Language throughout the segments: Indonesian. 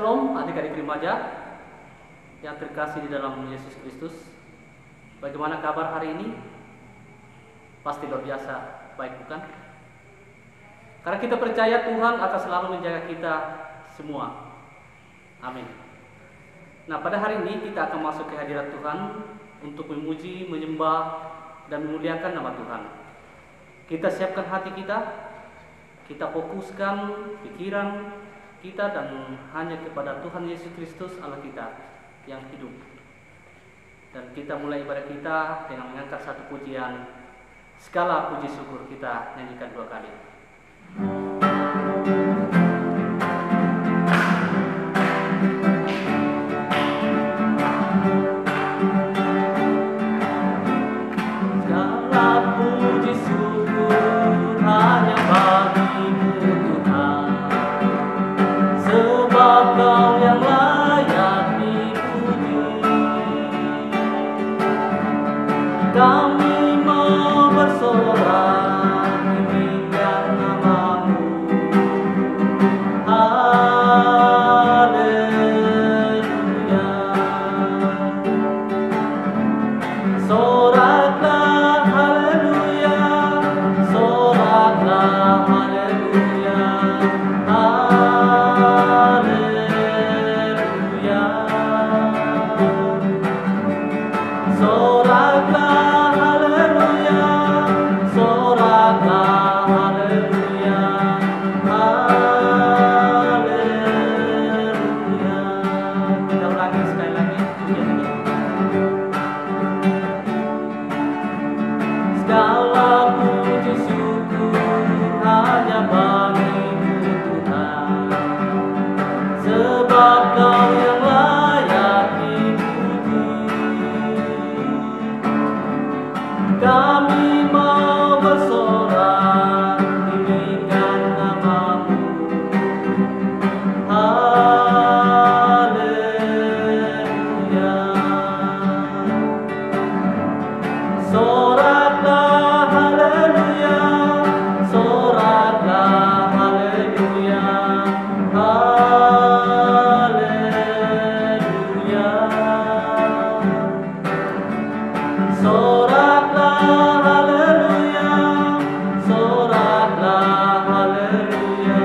Shalom adik-adik remaja yang terkasih di dalam Yesus Kristus. Bagaimana kabar hari ini? Pasti luar biasa, baik bukan? Karena kita percaya Tuhan akan selalu menjaga kita semua. Amin. Nah, pada hari ini kita akan masuk ke hadirat Tuhan untuk memuji, menyembah, dan memuliakan nama Tuhan. Kita siapkan hati kita fokuskan pikiran kita dan hanya kepada Tuhan Yesus Kristus Allah kita yang hidup. Dan kita mulai ibadah kita dengan mengangkat satu pujian. Segala puji syukur kita nyanyikan 2 kali. Segala puji syukur hanya bagimu Tuhan, sebab Kau yang layak dipuji. Kami mau bersorak tinggikan nama-Mu. Haleluya. Soraklah haleluya, soraklah haleluya, haleluya. Soraklah haleluya, soraklah haleluya, haleluya. Kita ulangi sekali lagi pujian ini. Segala puji syukur hanya bagimu Tuhan, sebab Kau yang layak dipuji. Kami mau bersorak tinggikan nama-Mu. Haleluya. Soraklah haleluya, soraklah haleluya, haleluya. Soraklah haleluya, soraklah haleluya,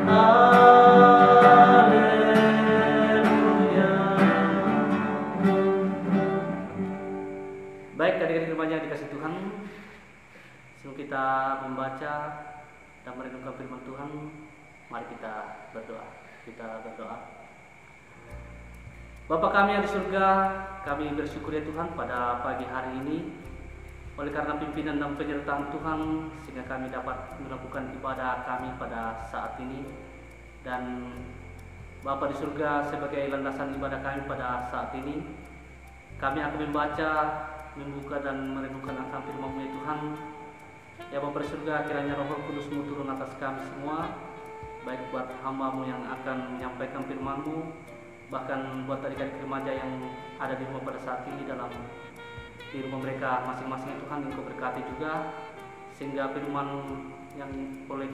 haleluya. Baik, adik-adik remaja yang dikasih Tuhan, sebelum kita membaca dan merenungkan firman Tuhan, mari kita berdoa. Kita berdoa. Bapa kami yang di surga, kami bersyukur ya Tuhan pada pagi hari ini, oleh karena pimpinan dan penyertaan Tuhan, sehingga kami dapat melakukan ibadah kami pada saat ini. Dan Bapa di surga, sebagai landasan ibadah kami pada saat ini, kami akan membaca, membuka dan merenungkan akan firman-Mu ya Tuhan. Ya Bapa di surga, kiranya Roh Kudus-Mu turun atas kami semua, baik buat hamba-Mu yang akan menyampaikan firman-Mu, bahkan buat adik-adik remaja yang ada di rumah pada saat ini, di rumah mereka masing-masing Tuhan, Engkau berkati juga, sehingga firman yang boleh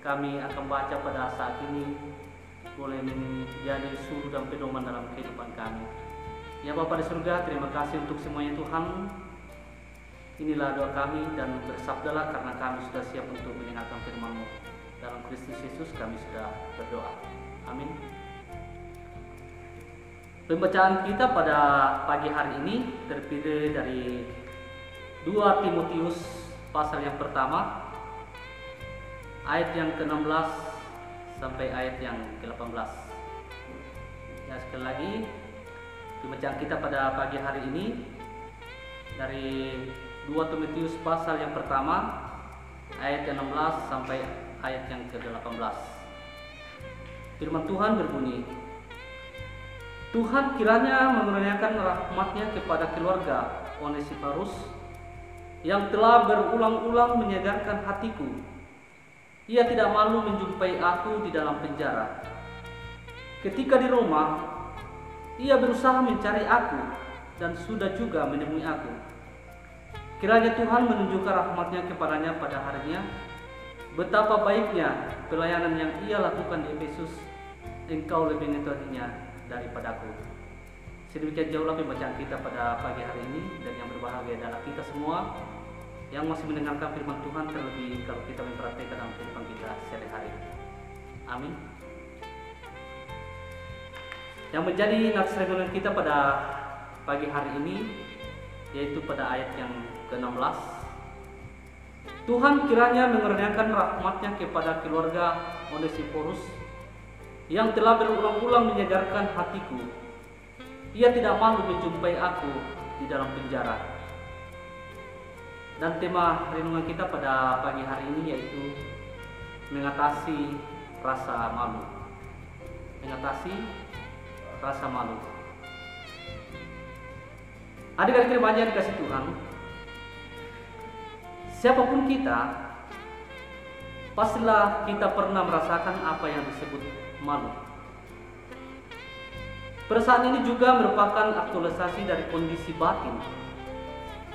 kami akan baca pada saat ini boleh menjadi suri dan pedoman dalam kehidupan kami. Ya Bapa di surga, terima kasih untuk semuanya Tuhan. Inilah doa kami, dan bersabdalah karena kami sudah siap untuk mendengarkan firman-Mu. Dalam Kristus Yesus kami sudah berdoa. Amin. Pembacaan kita pada pagi hari ini terdiri dari 2 Timotius pasal yang pertama, ayat yang ke-16 sampai ayat yang ke-18. Ya, sekali lagi, pembacaan kita pada pagi hari ini dari 2 Timotius pasal yang pertama, ayat yang 16 sampai ayat yang ke-18. Firman Tuhan berbunyi, Tuhan kiranya mengeruniakan rahmat-Nya kepada keluarga Onesiphorus yang telah berulang-ulang menyegarkan hatiku. Ia tidak malu menjumpai aku di dalam penjara. Ketika di Roma, ia berusaha mencari aku dan sudah juga menemui aku. Kiranya Tuhan menunjukkan rahmat-Nya kepadanya pada harinya. Betapa baiknya pelayanan yang ia lakukan di Efesus Engkau lebih mengetahuinya daripadaku. Sedemikian jauhlah pembacaan kita pada pagi hari ini, dan yang berbahagia adalah kita semua yang masih mendengarkan firman Tuhan, terlebih kalau kita memperhatikan dalam kehidupan kita sehari-hari. Amin. Yang menjadi nats renungan kita pada pagi hari ini yaitu pada ayat yang ke-16. Tuhan kiranya mengerniakan rahmat-Nya kepada keluarga Onesiphorus yang telah berulang-ulang menyegarkan hatiku. Ia tidak malu menjumpai aku di dalam penjara. Dan tema renungan kita pada pagi hari ini yaitu mengatasi rasa malu. Mengatasi rasa malu. Adik-adik remaja yang dikasih Tuhan, siapapun kita, pastilah kita pernah merasakan apa yang disebut malu. Perasaan ini juga merupakan aktualisasi dari kondisi batin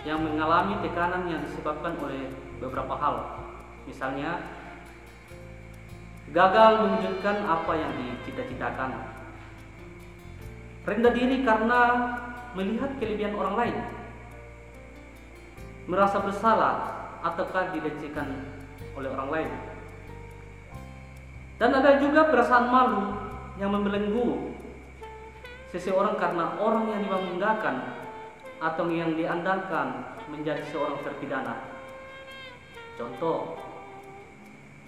yang mengalami tekanan yang disebabkan oleh beberapa hal. Misalnya, gagal mewujudkan apa yang dicita-citakan, rendah diri karena melihat kelebihan orang lain, merasa bersalah ataukah dilecehkan oleh orang lain. Dan ada juga perasaan malu yang membelenggu seseorang karena orang yang dibanggakan atau yang diandalkan menjadi seorang terpidana. Contoh,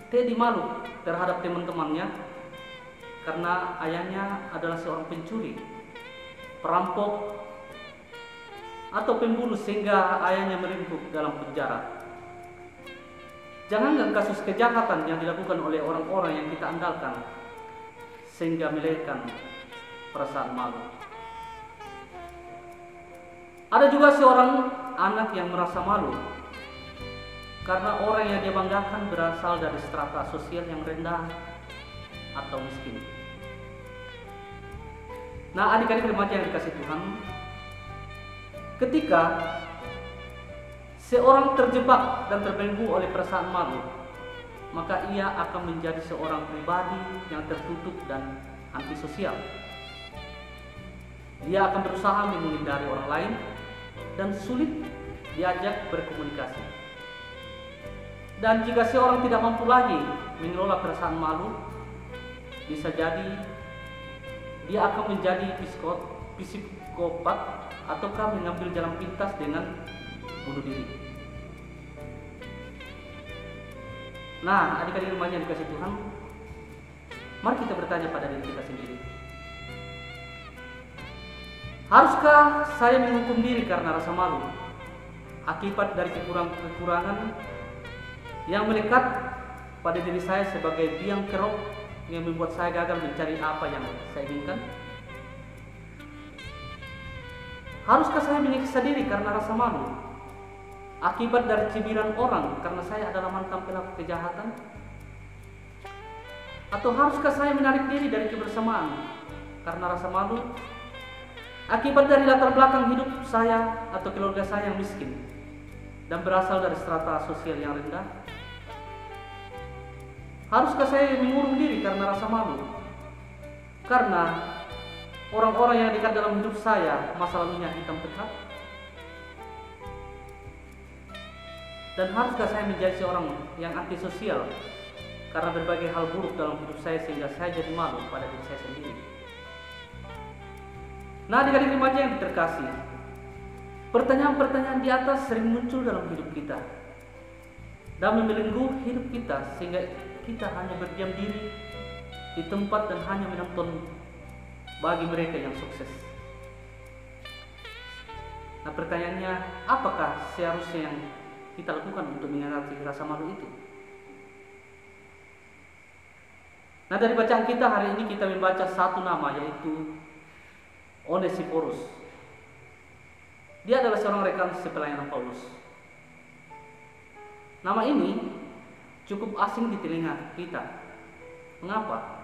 Teddy malu terhadap teman-temannya karena ayahnya adalah seorang pencuri, perampok, atau pembunuh sehingga ayahnya meringkuk dalam penjara. Jangankan kasus kejahatan yang dilakukan oleh orang-orang yang kita andalkan sehingga melahirkan perasaan malu. Ada juga seorang anak yang merasa malu karena orang yang dia banggakan berasal dari strata sosial yang rendah atau miskin. Nah, adik-adik remaja yang dikasih Tuhan, ketika seorang terjebak dan terbelenggu oleh perasaan malu, maka ia akan menjadi seorang pribadi yang tertutup dan antisosial. Dia akan berusaha menghindari orang lain dan sulit diajak berkomunikasi. Dan jika seorang tidak mampu lagi mengelola perasaan malu, bisa jadi dia akan menjadi psikopat ataukah mengambil jalan pintas dengan bunuh diri. Nah, adik-adik remaja yang dikasih Tuhan, mari kita bertanya pada diri kita sendiri. Haruskah saya menghukum diri karena rasa malu akibat dari kekurangan yang melekat pada diri saya sebagai biang kerok yang membuat saya gagal mencari apa yang saya inginkan? Haruskah saya menyiksa diri karena rasa malu akibat dari cibiran orang karena saya adalah mantan pelaku kejahatan? Atau haruskah saya menarik diri dari kebersamaan karena rasa malu akibat dari latar belakang hidup saya atau keluarga saya yang miskin dan berasal dari strata sosial yang rendah? Haruskah saya mengurung diri karena rasa malu karena orang-orang yang dekat dalam hidup saya masa lalunya hitam pekat? Dan haruskah saya menjadi seorang yang antisosial karena berbagai hal buruk dalam hidup saya sehingga saya jadi malu pada diri saya sendiri? Nah, adik-adik remaja yang terkasih, pertanyaan-pertanyaan di atas sering muncul dalam hidup kita dan membelenggu hidup kita sehingga kita hanya berdiam diri di tempat dan hanya menonton bagi mereka yang sukses. Nah, pertanyaannya, apakah seharusnya yang kita lakukan untuk mengatasi rasa malu itu? Nah, dari bacaan kita hari ini kita membaca satu nama, yaitu Onesiphorus. Dia adalah seorang rekan sepelayanan Paulus. Nama ini cukup asing di telinga kita. Mengapa?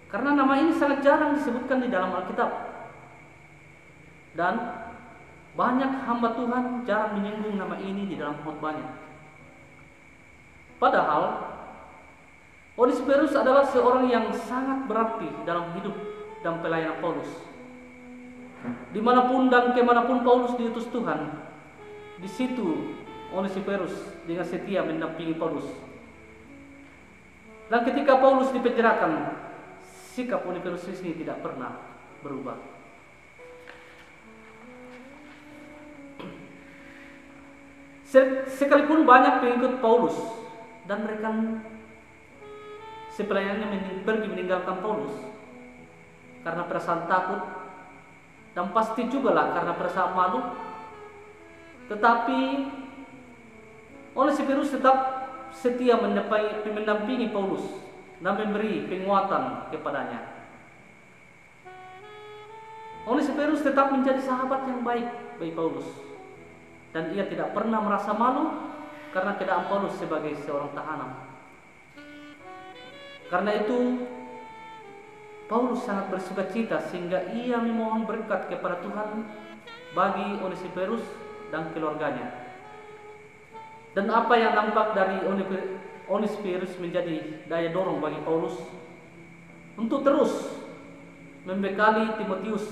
Karena nama ini sangat jarang disebutkan di dalam Alkitab. Dan banyak hamba Tuhan jarang menyinggung nama ini di dalam khotbahnya. Padahal Onesiphorus adalah seorang yang sangat berarti dalam hidup dan pelayanan Paulus. Dimanapun dan kemanapun Paulus diutus Tuhan, di situ Onesiphorus dengan setia mendampingi Paulus. Dan ketika Paulus dipenjarakan, sikap Onesiphorus ini tidak pernah berubah. Sekalipun banyak pengikut Paulus dan mereka sepelayannya pergi meninggalkan Paulus karena perasaan takut dan pasti juga lah karena perasaan malu, tetapi Onesiphorus tetap setia mendampingi Paulus dan memberi penguatan kepadanya. Onesiphorus tetap menjadi sahabat yang baik bagi Paulus, dan ia tidak pernah merasa malu karena keadaan Paulus sebagai seorang tahanan. Karena itu Paulus sangat bersukacita sehingga ia memohon berkat kepada Tuhan bagi Onesiphorus dan keluarganya. Dan apa yang nampak dari Onesiphorus menjadi daya dorong bagi Paulus untuk terus membekali Timotius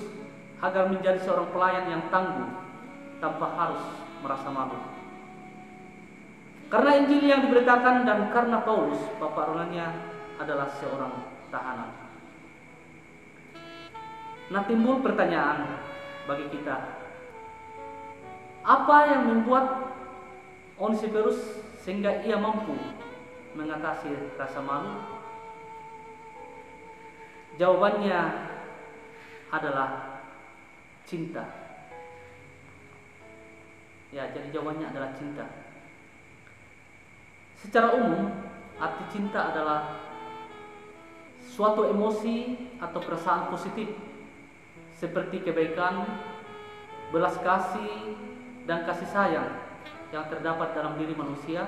agar menjadi seorang pelayan yang tangguh tanpa harus merasa malu. Karena Injil yang diberitakan dan karena Paulus, bapak rohaninya adalah seorang tahanan. Nah, timbul pertanyaan bagi kita, apa yang membuat Onesiphorus sehingga ia mampu mengatasi rasa malu? Jawabannya adalah cinta. Ya, jadi jawabannya adalah cinta. Secara umum, arti cinta adalah suatu emosi atau perasaan positif seperti kebaikan, belas kasih, dan kasih sayang yang terdapat dalam diri manusia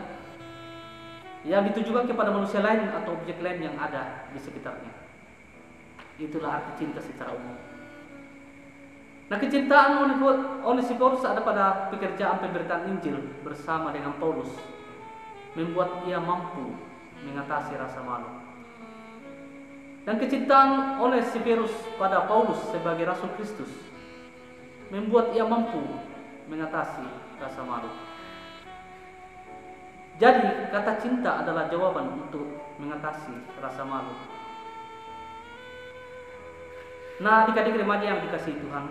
yang ditujukan kepada manusia lain atau objek lain yang ada di sekitarnya. Itulah arti cinta secara umum. Nah, kecintaan Onesiphorus ada pada pekerjaan pemberitaan Injil bersama dengan Paulus membuat ia mampu mengatasi rasa malu. Dan kecintaan Onesiphorus pada Paulus sebagai Rasul Kristus membuat ia mampu mengatasi rasa malu. Jadi, kata cinta adalah jawaban untuk mengatasi rasa malu. Nah, adik-adik remaja yang dikasihi Tuhan,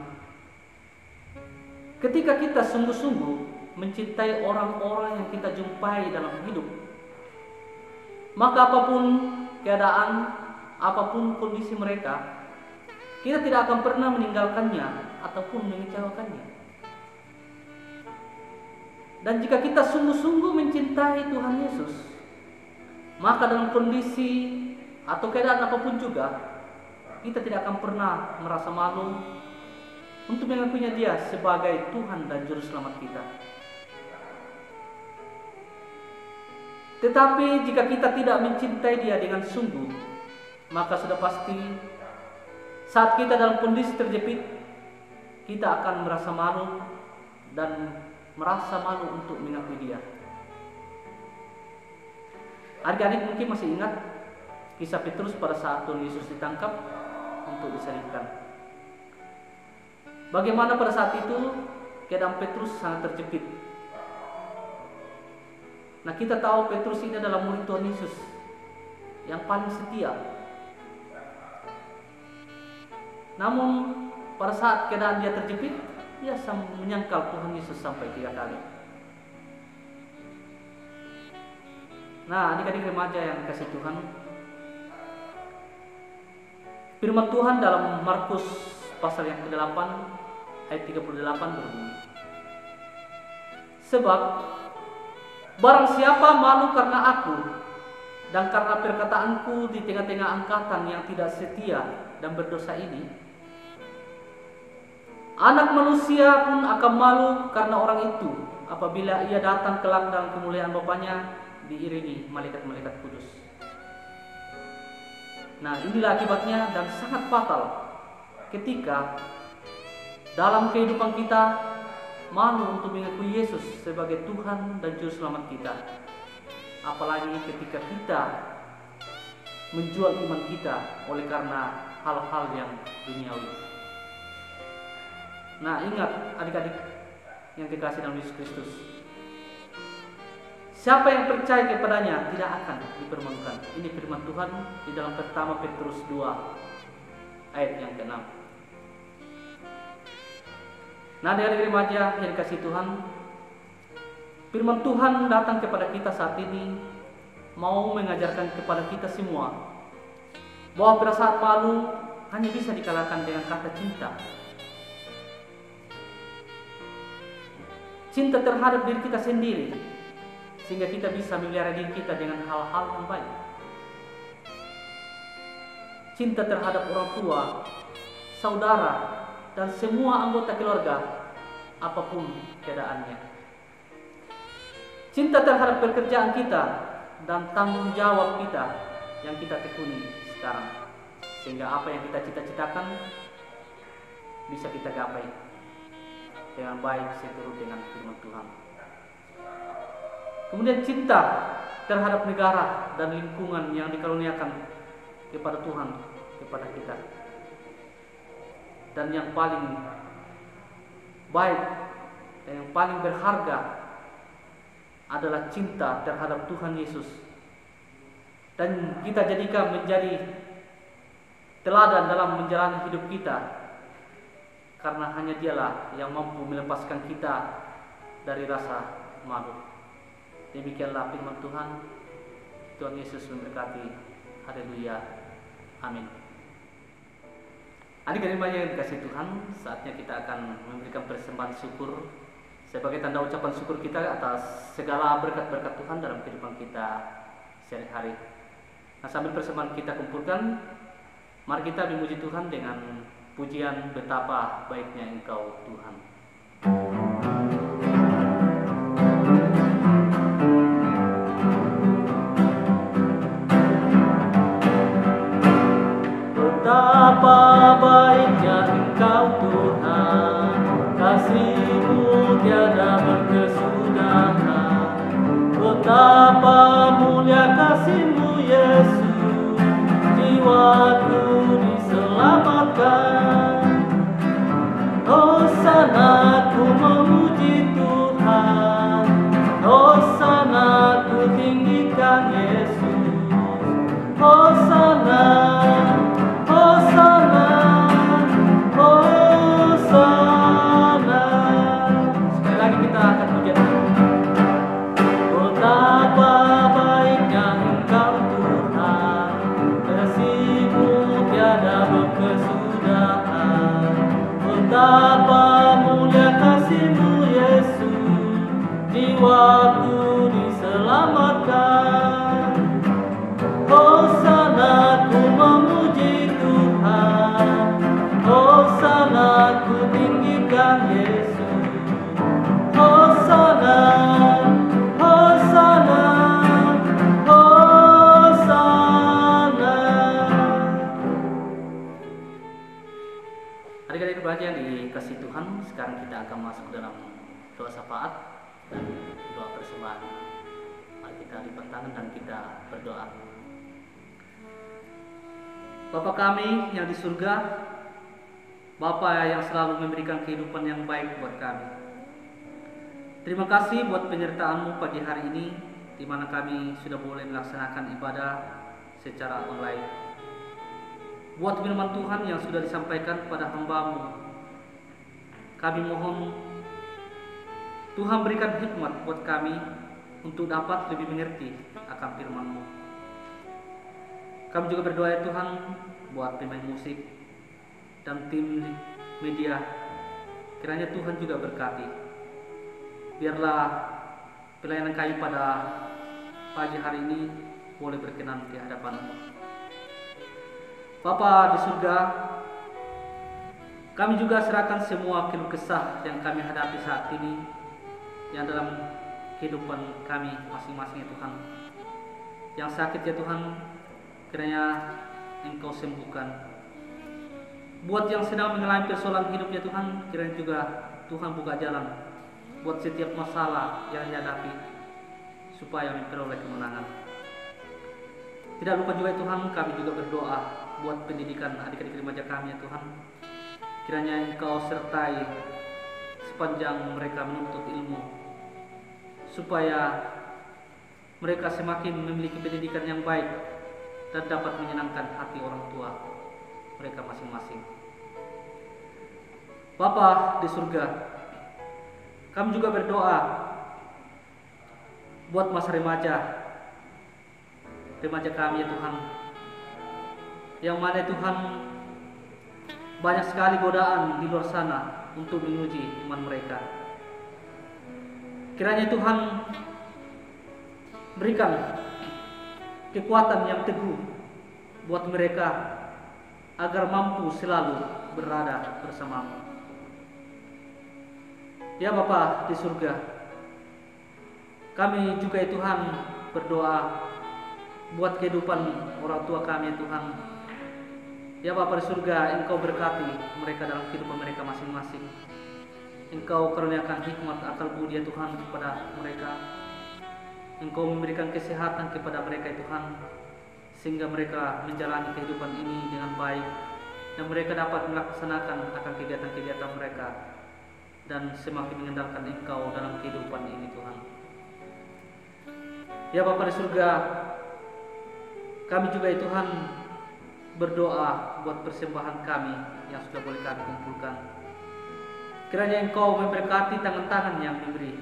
ketika kita sungguh-sungguh mencintai orang-orang yang kita jumpai dalam hidup, maka apapun keadaan, apapun kondisi mereka, kita tidak akan pernah meninggalkannya ataupun mengecewakannya. Dan jika kita sungguh-sungguh mencintai Tuhan Yesus, maka dalam kondisi atau keadaan apapun juga, kita tidak akan pernah merasa malu untuk mengakuinya Dia sebagai Tuhan dan Juru Selamat kita. Tetapi jika kita tidak mencintai Dia dengan sungguh, maka sudah pasti saat kita dalam kondisi terjepit, kita akan merasa malu dan merasa malu untuk mengakui Dia. Adik-adik mungkin masih ingat kisah Petrus pada saat Tuhan Yesus ditangkap untuk disalibkan. Bagaimana pada saat itu keadaan Petrus sangat terjepit. Nah, kita tahu Petrus ini adalah murid Tuhan Yesus yang paling setia. Namun pada saat keadaan dia terjepit, dia menyangkal Tuhan Yesus sampai 3 kali. Nah, adik-adik remaja yang dikasihi Tuhan, firman Tuhan dalam Markus pasal yang ke-8 ayat 38 berbunyi, sebab barang siapa malu karena aku dan karena perkataanku di tengah-tengah angkatan yang tidak setia dan berdosa ini, Anak manusia pun akan malu karena orang itu apabila ia datang kelak dalam kemuliaan Bapanya diiringi malaikat-malaikat kudus. Nah, inilah akibatnya dan sangat fatal ketika dalam kehidupan kita malu untuk mengakui Yesus sebagai Tuhan dan Juru Selamat kita. Apalagi ketika kita menjual iman kita oleh karena hal-hal yang duniawi. Nah, ingat adik-adik yang dikasih dalam Yesus Kristus, siapa yang percaya kepadanya tidak akan dipermalukan. Ini firman Tuhan di dalam pertama Petrus 2 ayat yang ke-6. Nah, adik-adik remaja yang dikasih Tuhan, firman Tuhan datang kepada kita saat ini mau mengajarkan kepada kita semua bahwa perasaan malu hanya bisa dikalahkan dengan kata cinta. Cinta terhadap diri kita sendiri, sehingga kita bisa memelihara diri kita dengan hal-hal yang baik. Cinta terhadap orang tua, saudara, dan semua anggota keluarga, apapun keadaannya. Cinta terhadap pekerjaan kita dan tanggung jawab kita yang kita tekuni sekarang, sehingga apa yang kita cita-citakan bisa kita gapai dengan baik seturut dengan firman Tuhan. Kemudian cinta terhadap negara dan lingkungan yang dikaruniakan kepada Tuhan, kepada kita. Dan yang paling baik dan yang paling berharga adalah cinta terhadap Tuhan Yesus. Dan kita jadikan menjadi teladan dalam menjalani hidup kita, karena hanya Dialah yang mampu melepaskan kita dari rasa malu. Demikianlah firman Tuhan. Tuhan Yesus memberkati. Haleluya. Amin. Adik-adik yang dikasih Tuhan, saatnya kita akan memberikan persembahan syukur sebagai tanda ucapan syukur kita atas segala berkat-berkat Tuhan dalam kehidupan kita sehari-hari. Nah, sambil persembahan kita kumpulkan, mari kita memuji Tuhan dengan pujian betapa baiknya Engkau Tuhan. Betapa baiknya Engkau Tuhan, kasih-Mu tiada berkesudahan. Betapa mulia kasih-Mu Yesus, jiwaku diselamatkan. Hosana ku memuji Tuhan, Hosana ku tinggikan Yesus. Hosana, Hosana, Hosana. Sekali lagi kita akan puji. Betapa baiknya Engkau Tuhan, kasih-Mu tiada berkesudahan. Betapa mulia kasih-Mu Yesus, jiwaku diselamatkan. Hosana ku memuji Tuhan, Hosana ku tinggikan Yesus. Hosana, Hosana, Hosana. Adik-adik belajar yang dikasih Tuhan, sekarang kita akan masuk dalam doa syafaat dan doa persembahan. Mari kita lipat tangan dan kita berdoa. Bapa kami yang di surga, Bapa yang selalu memberikan kehidupan yang baik buat kami. Terima kasih buat penyertaan-Mu pagi hari ini, di mana kami sudah boleh melaksanakan ibadah secara online. Buat firman Tuhan yang sudah disampaikan kepada hamba-Mu, kami mohon Tuhan berikan hikmat buat kami untuk dapat lebih mengerti akan firman-Mu. Kami juga berdoa ya Tuhan buat pemain musik dan tim media, kiranya Tuhan juga berkati. Biarlah pelayanan kami pada pagi hari ini boleh berkenan di hadapan-Mu. Bapa di surga, kami juga serahkan semua keluh kesah yang kami hadapi saat ini, yang dalam kehidupan kami masing-masing ya Tuhan. Yang sakit ya Tuhan, kiranya Engkau sembuhkan. Buat yang sedang mengalami persoalan hidup ya Tuhan, kiranya juga Tuhan buka jalan buat setiap masalah yang dihadapi, supaya memperoleh kemenangan. Tidak lupa juga ya Tuhan, kami juga berdoa buat pendidikan adik-adik remaja kami ya Tuhan. Kiranya Engkau sertai sepanjang mereka menuntut ilmu, supaya mereka semakin memiliki pendidikan yang baik dan dapat menyenangkan hati orang tua mereka masing-masing. Bapa di surga, kami juga berdoa buat masa remaja kami ya Tuhan, yang mana Tuhan banyak sekali godaan di luar sana untuk menguji iman mereka. Kiranya Tuhan berikan kekuatan yang teguh buat mereka agar mampu selalu berada bersamamu. Ya Bapa di surga, kami juga ya Tuhan berdoa buat kehidupan orang tua kami ya Tuhan. Ya Bapa di surga, Engkau berkati mereka dalam kehidupan mereka masing-masing. Engkau karuniakan hikmat akal budi ya Tuhan kepada mereka. Engkau memberikan kesehatan kepada mereka ya Tuhan, sehingga mereka menjalani kehidupan ini dengan baik dan mereka dapat melaksanakan akan kegiatan-kegiatan mereka dan semakin mengandalkan Engkau dalam kehidupan ini Tuhan. Ya Bapa di surga, kami juga ya Tuhan berdoa buat persembahan kami yang sudah boleh kami kumpulkan. Kiranya Engkau memberkati tangan-tangan yang memberi,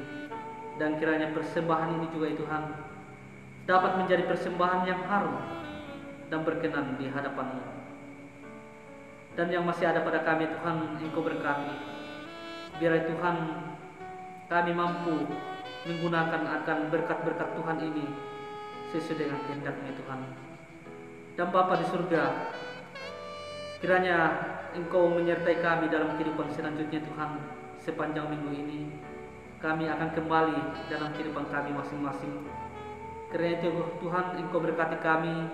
dan kiranya persembahan ini juga ya Tuhan dapat menjadi persembahan yang harum dan berkenan di hadapan-Mu. Dan yang masih ada pada kami Tuhan, Engkau berkati. Biar ya Tuhan kami mampu menggunakan akan berkat-berkat Tuhan ini sesuai dengan kehendak-Mu Tuhan. Dan Bapa di surga, kiranya Engkau menyertai kami dalam kehidupan selanjutnya Tuhan. Sepanjang minggu ini kami akan kembali dalam kehidupan kami masing-masing. Karena itu Tuhan, Engkau berkati kami.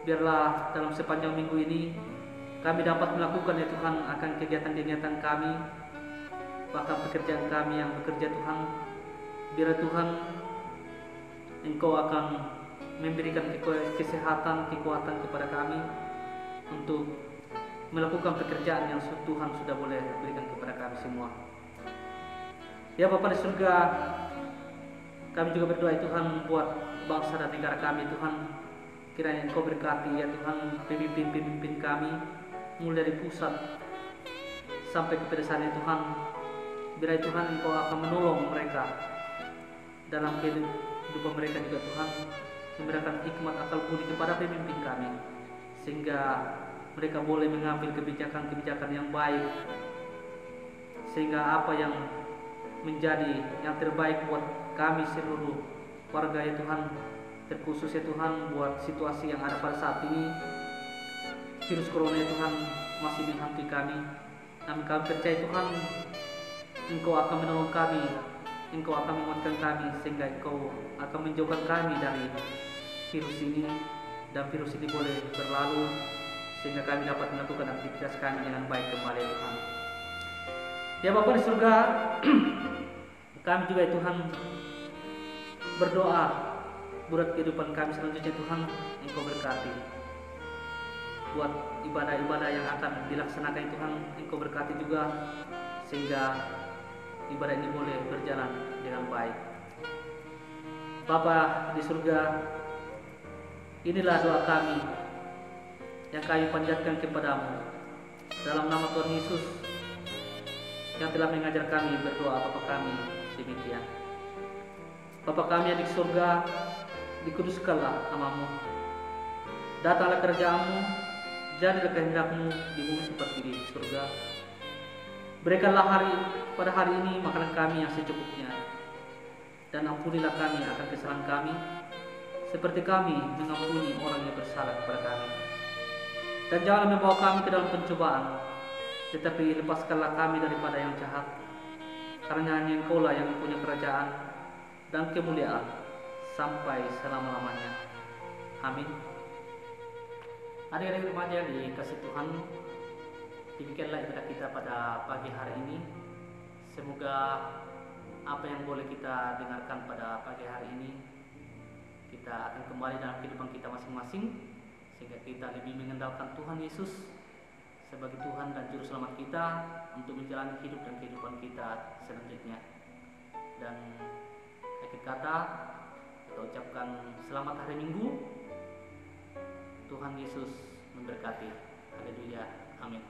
Biarlah dalam sepanjang minggu ini kami dapat melakukan ya Tuhan akan kegiatan-kegiatan kami, bahkan pekerjaan kami yang bekerja Tuhan. Biar Tuhan Engkau akan memberikan kesehatan, kekuatan kepada kami untuk melakukan pekerjaan yang Tuhan sudah boleh berikan kepada kami semua. Ya Bapa di surga, kami juga berdoa ya Tuhan buat bangsa dan negara kami Tuhan. Kiranya Engkau berkati ya Tuhan pemimpin-pemimpin kami, mulai dari pusat sampai ke pedesaan ya Tuhan. Biar Tuhan Engkau akan menolong mereka dalam kehidupan mereka juga Tuhan, memberikan hikmat akal budi kepada pemimpin kami, sehingga mereka boleh mengambil kebijakan-kebijakan yang baik, sehingga apa yang menjadi yang terbaik buat kami seluruh warga ya Tuhan, terkhusus ya Tuhan buat situasi yang ada pada saat ini, virus corona ya Tuhan masih menghantui kami. Namun kami percaya Tuhan, Engkau akan menolong kami, Engkau akan menguatkan kami, sehingga Engkau akan menjauhkan kami dari virus ini, dan virus ini boleh berlalu sehingga kami dapat melakukan aktivitas kami dengan baik kembali ya Tuhan. Ya Bapa di surga, kami juga ya Tuhan berdoa buat kehidupan kami selanjutnya Tuhan. Engkau berkati buat ibadah-ibadah yang akan dilaksanakan Tuhan. Engkau berkati juga sehingga ibadah ini boleh berjalan dengan baik. Bapa di surga, inilah doa kami yang kami panjatkan kepadamu dalam nama Tuhan Yesus yang telah mengajar kami berdoa. Bapa kami demikian. Bapa kami yang di surga, dikuduskanlah namamu, datanglah kerajaan-Mu, jadilah kehendak-Mu di bumi seperti di surga. Berikanlah pada hari ini makanan kami yang secukupnya, dan ampunilah kami akan kesalahan kami, seperti kami mengampuni orang yang bersalah kepada kami. Dan jangan membawa kami ke dalam pencobaan, tetapi lepaskanlah kami daripada yang jahat, karena hanya Engkau-lah yang mempunyai kerajaan dan kemuliaan sampai selama-lamanya. Amin. Adik-adik remaja yang dikasihi Tuhan, demikianlah ibadah kita pada pagi hari ini. Semoga apa yang boleh kita dengarkan pada pagi hari ini kita akan kembali dalam kehidupan kita masing-masing, sehingga kita lebih mengenalkan Tuhan Yesus sebagai Tuhan dan Juru Selamat kita untuk menjalani hidup dan kehidupan kita selanjutnya. Dan akhir kata, kita ucapkan selamat hari Minggu. Tuhan Yesus memberkati. Haleluya. Amin.